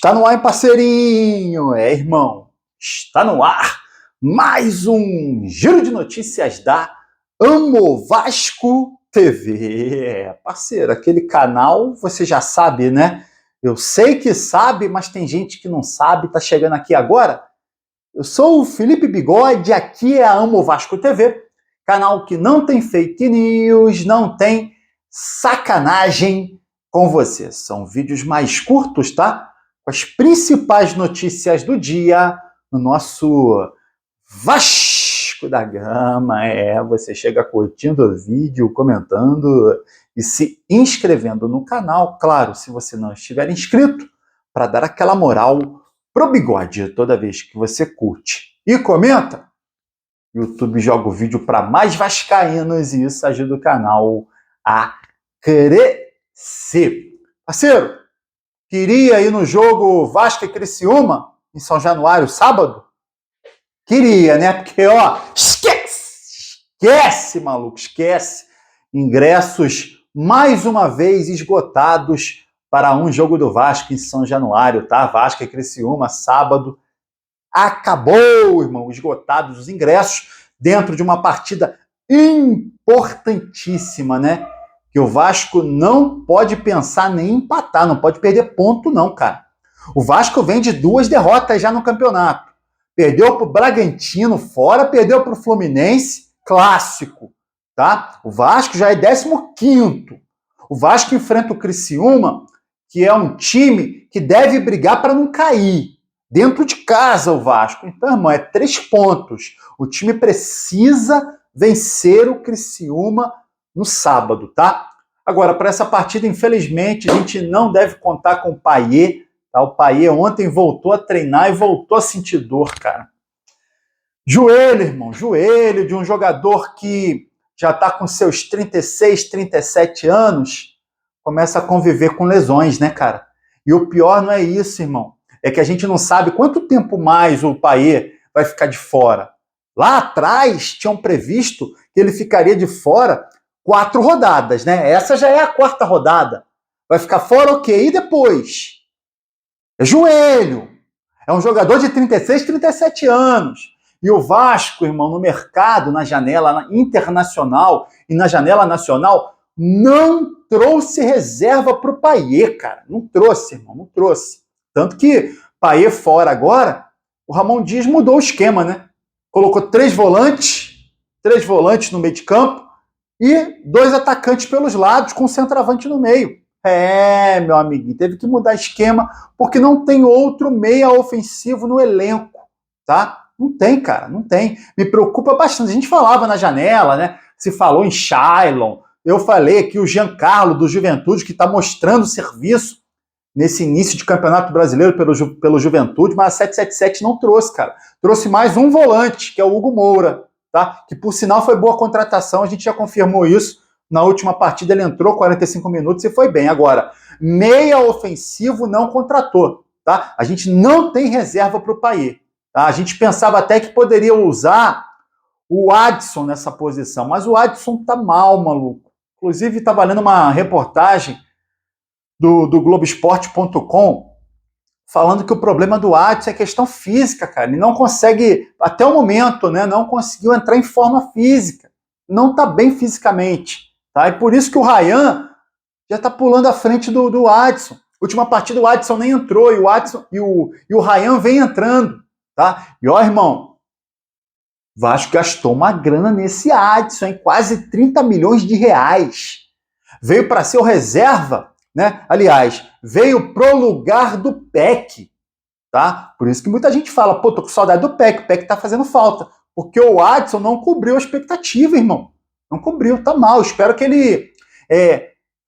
Está no ar, hein, parceirinho? É, irmão, está no ar mais um giro de notícias da Amo Vasco TV. Parceiro, aquele canal, você já sabe, né? Eu sei que sabe, mas tem gente que não sabe, tá chegando aqui agora. Eu sou o Felipe Bigode, aqui é a Amo Vasco TV, canal que não tem fake news, não tem sacanagem com você. São vídeos mais curtos, tá? Com as principais notícias do dia no nosso Vasco da Gama. Você chega curtindo o vídeo, comentando e se inscrevendo no canal. Claro, se você não estiver inscrito, para dar aquela moral pro Bigode toda vez que você curte e comenta, o YouTube joga o vídeo para mais vascaínos e isso ajuda o canal a crescer. Parceiro, queria ir no jogo Vasco e Criciúma, em São Januário, sábado? Queria, né? Porque, ó, esquece, maluco, esquece. Ingressos, mais uma vez, esgotados para um jogo do Vasco em São Januário, tá? Vasco e Criciúma, sábado. Acabou, irmão, esgotados os ingressos dentro de uma partida importantíssima, né? Que o Vasco não pode pensar nem em empatar, não pode perder ponto não, cara. O Vasco vem de 2 derrotas já no campeonato. Perdeu pro Bragantino fora, perdeu pro Fluminense, clássico, tá? O Vasco já é 15º. O Vasco enfrenta o Criciúma, que é um time que deve brigar para não cair. Dentro de casa o Vasco. Então, irmão, é 3 pontos. O time precisa vencer o Criciúma no sábado, tá? Agora, para essa partida, infelizmente, a gente não deve contar com o Payet. Tá? O Payet ontem voltou a treinar e voltou a sentir dor, cara. Joelho, irmão, joelho de um jogador que já está com seus 36, 37 anos, começa a conviver com lesões, né, cara? E o pior não é isso, irmão. É que a gente não sabe quanto tempo mais o Payet vai ficar de fora. Lá atrás, tinham previsto que ele ficaria de fora 4 rodadas, né? Essa já é a 4ª rodada. Vai ficar fora o quê? E depois? É joelho. É um jogador de 36, 37 anos. E o Vasco, irmão, no mercado, na janela internacional e na janela nacional, não trouxe reserva para o Payet, cara. Não trouxe, irmão, não trouxe. Tanto que Payet fora agora, o Ramon Dias mudou o esquema, né? Colocou 3 volantes no meio de campo e 2 atacantes pelos lados com um centroavante no meio. Meu amiguinho, teve que mudar esquema porque não tem outro meia ofensivo no elenco, tá? Não tem, cara, não tem. Me preocupa bastante. A gente falava na janela, né? Se falou em Shailon. Eu falei aqui o Giancarlo do Juventude, que está mostrando serviço nesse início de campeonato brasileiro pelo Juventude, mas a 777 não trouxe, cara. Trouxe mais um volante, que é o Hugo Moura, tá? Que por sinal foi boa contratação, a gente já confirmou isso. Na última partida ele entrou 45 minutos e foi bem. Agora, meia ofensivo não contratou, tá? A gente não tem reserva para o Payet, tá? A gente pensava até que poderia usar o Adson nessa posição, mas o Adson tá mal, maluco. Inclusive, tá lendo uma reportagem do Globoesporte.com falando que o problema do Adson é questão física, cara. Ele não consegue, até o momento, né, não conseguiu entrar em forma física. Não tá bem fisicamente, tá? E por isso que o Ryan já tá pulando à frente do Adson. Última partida o Adson nem entrou e o Adson e o Ryan vem entrando, tá? E ó, irmão, Vasco gastou uma grana nesse Adson, hein? Quase 30 milhões de reais. Veio para ser o reserva, né? Aliás, veio pro lugar do Peck, tá? Por isso que muita gente fala, pô, tô com saudade do Peck, o Peck tá fazendo falta. Porque o Adson não cobriu a expectativa, irmão. Não cobriu, tá mal. Espero que ele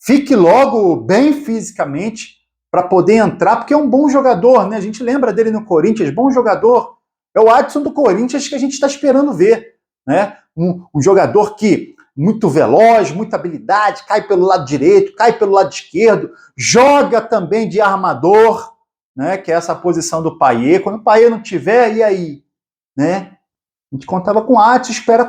fique logo bem fisicamente para poder entrar, porque é um bom jogador, né? A gente lembra dele no Corinthians, bom jogador. É o Adson do Corinthians que a gente está esperando ver, né? Um jogador que muito veloz, muita habilidade, cai pelo lado direito, cai pelo lado esquerdo, joga também de armador, né? Que é essa posição do Payet. Quando o Payet não tiver, e aí? Né? A gente contava com o Adson, espero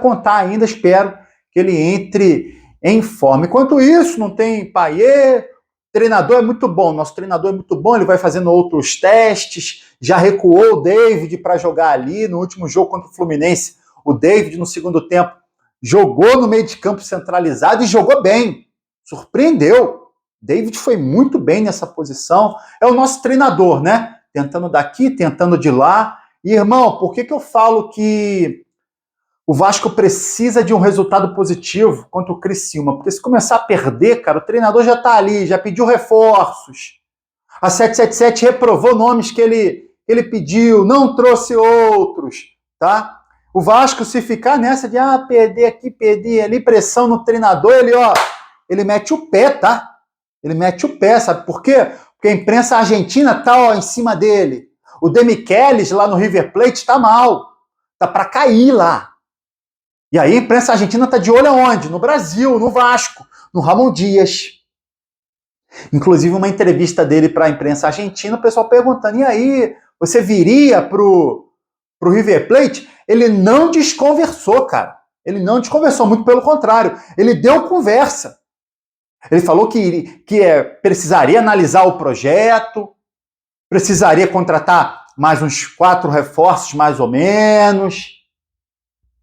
que ele entre em forma. Enquanto isso, não tem Payet, treinador é muito bom, nosso treinador é muito bom, ele vai fazendo outros testes, já recuou o David para jogar ali no último jogo contra o Fluminense. O David, no segundo tempo, jogou no meio de campo centralizado e jogou bem. Surpreendeu. David foi muito bem nessa posição. É o nosso treinador, né? Tentando daqui, tentando de lá. E, irmão, por que eu falo que o Vasco precisa de um resultado positivo contra o Criciúma? Porque se começar a perder, cara, o treinador já tá ali, já pediu reforços. A 777 reprovou nomes que ele pediu, não trouxe outros, tá? O Vasco, se ficar nessa de perder aqui, perder ali, pressão no treinador, ele mete o pé, tá? Ele mete o pé, sabe por quê? Porque a imprensa argentina tá em cima dele. O Demichelis lá no River Plate tá mal, tá para cair lá. E aí a imprensa argentina tá de olho aonde? No Brasil, no Vasco, no Ramon Dias. Inclusive uma entrevista dele para a imprensa argentina, o pessoal perguntando, e aí, você viria pro River Plate? Ele não desconversou, cara. Ele não desconversou, muito pelo contrário. Ele deu conversa. Ele falou que precisaria analisar o projeto, precisaria contratar mais uns 4 reforços, mais ou menos.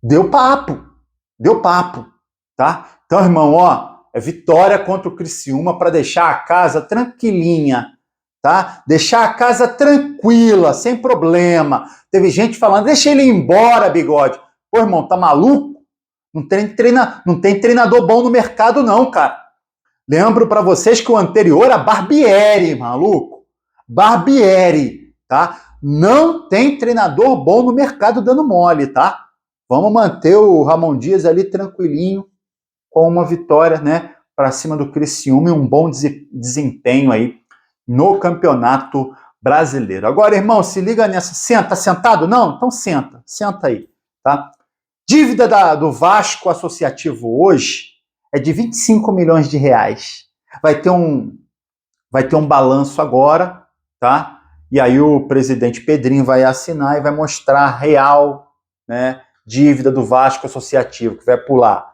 Deu papo, tá? Então, irmão, é vitória contra o Criciúma para deixar a casa tranquilinha, tá? Deixar a casa tranquila, sem problema. Teve gente falando, deixa ele ir embora, Bigode. Pô, irmão, tá maluco? Não tem treinador bom no mercado, não, cara. Lembro para vocês que o anterior é Barbieri, maluco. Barbieri, tá? Não tem treinador bom no mercado dando mole, tá? Vamos manter o Ramon Dias ali tranquilinho, com uma vitória, né, para cima do Criciúma e um bom desempenho aí no Campeonato Brasileiro. Agora, irmão, se liga nessa. Tá sentado? Não? Então senta aí, tá? Dívida do Vasco Associativo hoje é de 25 milhões de reais. Vai ter um balanço agora, tá? E aí o presidente Pedrinho vai assinar e vai mostrar a real, né, dívida do Vasco Associativo, que vai pular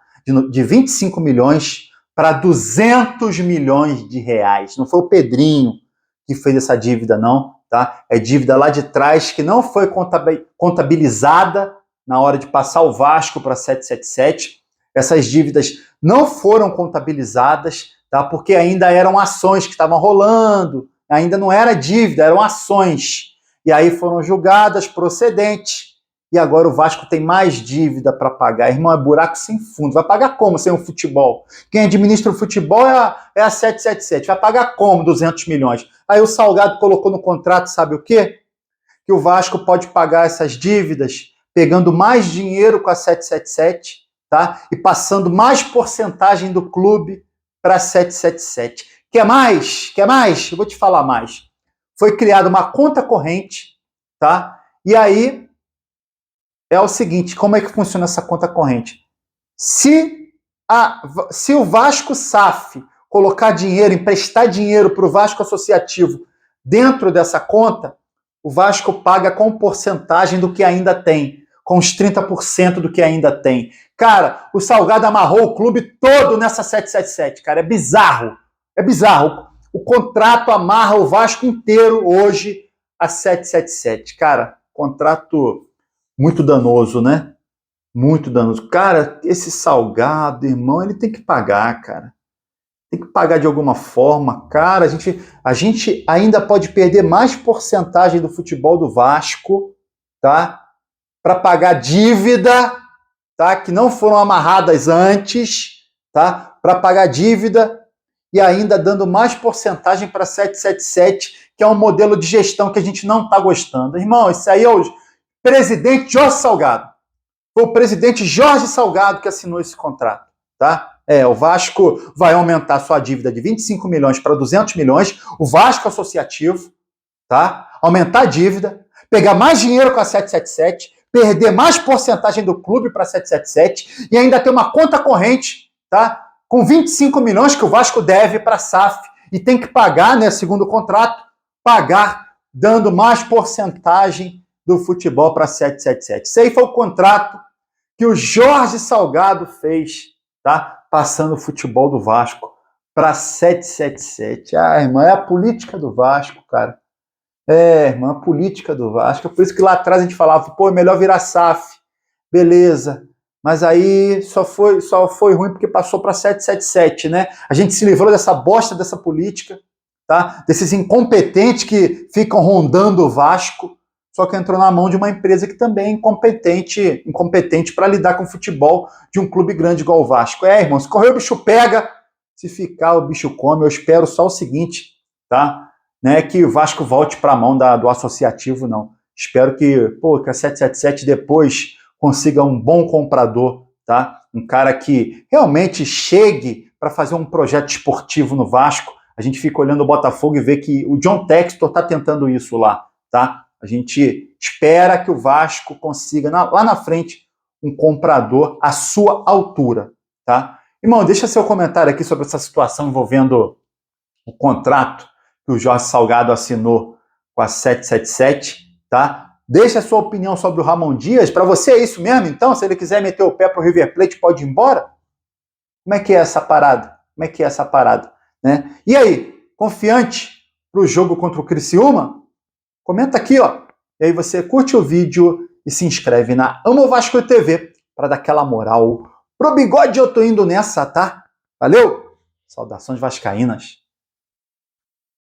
de 25 milhões para 200 milhões de reais. Não foi o Pedrinho que fez essa dívida, não, tá? É dívida lá de trás que não foi contabilizada na hora de passar o Vasco para 777. Essas dívidas não foram contabilizadas, tá? Porque ainda eram ações que estavam rolando, ainda não era dívida, eram ações. E aí foram julgadas procedentes. E agora o Vasco tem mais dívida para pagar. Irmão, é buraco sem fundo. Vai pagar como sem o futebol? Quem administra o futebol é a 777. Vai pagar como 200 milhões? Aí o Salgado colocou no contrato, sabe o quê? Que o Vasco pode pagar essas dívidas pegando mais dinheiro com a 777, tá? E passando mais porcentagem do clube para a 777. Quer mais? Eu vou te falar mais. Foi criada uma conta corrente, tá? E aí é o seguinte, como é que funciona essa conta corrente? Se o Vasco SAF colocar dinheiro, emprestar dinheiro para o Vasco Associativo dentro dessa conta, o Vasco paga com porcentagem do que ainda tem, com os 30% do que ainda tem. Cara, o Salgado amarrou o clube todo nessa 777, cara, é bizarro. O contrato amarra o Vasco inteiro hoje a 777. Cara, contrato muito danoso, né? Muito danoso. Cara, esse Salgado, irmão, ele tem que pagar, cara. Tem que pagar de alguma forma. Cara, a gente ainda pode perder mais porcentagem do futebol do Vasco, tá? Para pagar dívida, tá? Que não foram amarradas antes, tá? Para pagar dívida e ainda dando mais porcentagem para 777, que é um modelo de gestão que a gente não está gostando. Irmão, isso aí é o presidente Jorge Salgado. Foi o presidente Jorge Salgado que assinou esse contrato, tá? O Vasco vai aumentar sua dívida de 25 milhões para 200 milhões, o Vasco Associativo, tá? Aumentar a dívida, pegar mais dinheiro com a 777, perder mais porcentagem do clube para 777 e ainda ter uma conta corrente, tá? Com 25 milhões que o Vasco deve para a SAF e tem que pagar, né, segundo o contrato, pagar dando mais porcentagem do futebol para 777. Esse aí foi o contrato que o Jorge Salgado fez, tá? Passando o futebol do Vasco para 777. Ah, irmã, é a política do Vasco, cara. É, irmã, a política do Vasco. Por isso que lá atrás a gente falava, pô, é melhor virar SAF. Beleza. Mas aí só foi ruim porque passou para 777, né? A gente se livrou dessa bosta dessa política, tá? Desses incompetentes que ficam rondando o Vasco, só que entrou na mão de uma empresa que também é incompetente para lidar com o futebol de um clube grande igual o Vasco. É, irmão, se correr o bicho pega, se ficar o bicho come. Eu espero só o seguinte, tá? Não é que o Vasco volte para a mão do associativo, não. Espero que a 777 depois consiga um bom comprador, tá? Um cara que realmente chegue para fazer um projeto esportivo no Vasco. A gente fica olhando o Botafogo e vê que o John Textor está tentando isso lá, tá? A gente espera que o Vasco consiga, lá na frente, um comprador à sua altura, tá? Irmão, deixa seu comentário aqui sobre essa situação envolvendo o contrato que o Jorge Salgado assinou com a 777, tá? Deixa a sua opinião sobre o Ramon Dias. Para você é isso mesmo, então? Se ele quiser meter o pé pro River Plate, pode ir embora? Como é que é essa parada? Como é que é essa parada? Né? E aí, confiante pro jogo contra o Criciúma? Comenta aqui, ó. E aí você curte o vídeo e se inscreve na Amo Vasco TV para dar aquela moral. Pro bigode eu tô indo nessa, tá? Valeu? Saudações vascaínas.